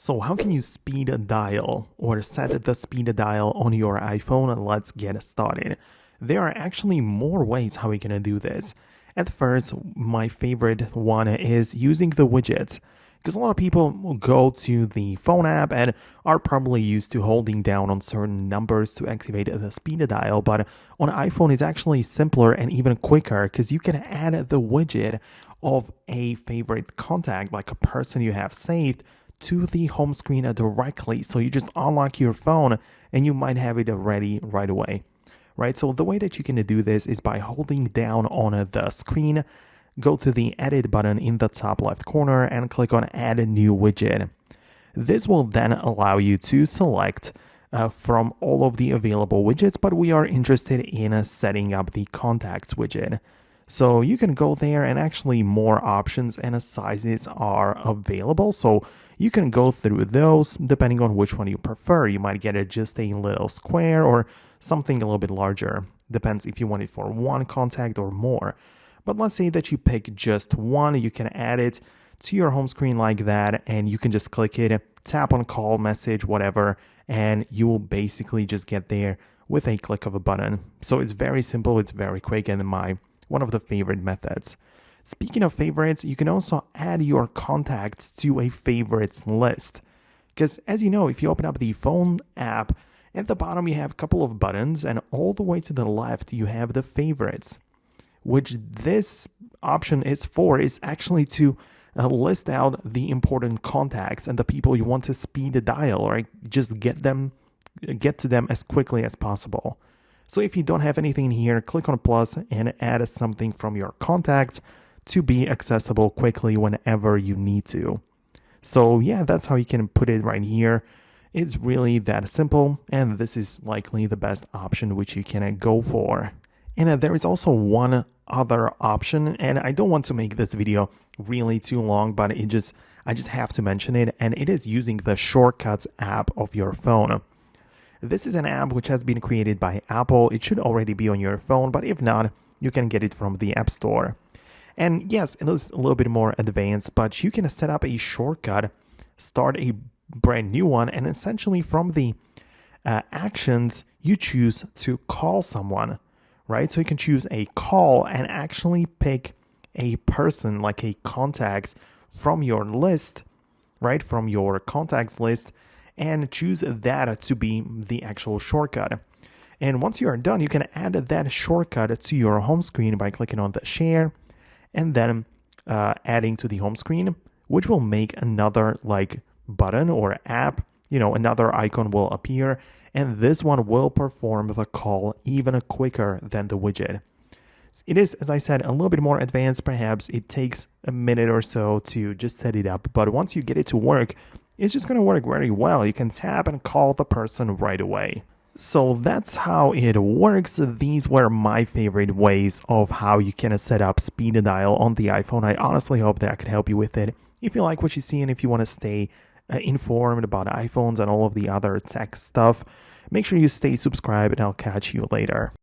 So how can you speed dial or set the speed dial on your iPhone? Let's get started. There are actually more ways how we can do this. At first, my favorite one is using the widgets. Because a lot of people will go to the phone app and are probably used to holding down on certain numbers to activate the speed dial. But on iPhone, it's actually simpler and even quicker because you can add the widget of a favorite contact, like a person you have saved, to the home screen directly. So you just unlock your phone and you might have it ready right away. Right? So the way that you can do this is by holding down on the screen, go to the edit button in the top left corner and click on add a new widget. This will then allow you to select from all of the available widgets, but we are interested in setting up the contacts widget. So you can go there and actually more options and sizes are available. So you can go through those depending on which one you prefer. You might get it just a little square or something a little bit larger. Depends if you want it for one contact or more. But let's say that you pick just one, you can add it to your home screen like that, and you can just click it, tap on call, message, whatever, and you will basically just get there with a click of a button. So it's very simple, it's very quick, and one of the favorite methods. Speaking of favorites, you can also add your contacts to a favorites list. Because as you know, if you open up the phone app, at the bottom you have a couple of buttons, and all the way to the left you have the favorites. Which this option is actually to list out the important contacts and the people you want to speed dial, or just get to them as quickly as possible. So if you don't have anything here, click on plus and add something from your contacts to be accessible quickly whenever you need to. So yeah, that's how you can put it right here. It's really that simple, and this is likely the best option which you can go for. And there is also one other option, and I don't want to make this video really too long, but I just have to mention it, and it is using the Shortcuts app of your phone. This is an app which has been created by Apple. It should already be on your phone, but if not, you can get it from the App Store. And yes, it is a little bit more advanced, but you can set up a shortcut, start a brand new one, and essentially from the actions, you choose to call someone, right? So you can choose a call and actually pick a person, like a contact from your list, right? From your contacts list, and choose that to be the actual shortcut. And once you are done, you can add that shortcut to your home screen by clicking on the share and then adding to the home screen, which will make another like button or app, another icon will appear, and this one will perform the call even quicker than the widget. It is, as I said, a little bit more advanced. Perhaps it takes a minute or so to just set it up, but once you get it to work, it's just going to work very well. You can tap and call the person right away. So that's how it works. These were my favorite ways of how you can set up speed dial on the iPhone. I honestly hope that I could help you with it. If you like what you see and if you want to stay informed about iPhones and all of the other tech stuff, make sure you stay subscribed, and I'll catch you later.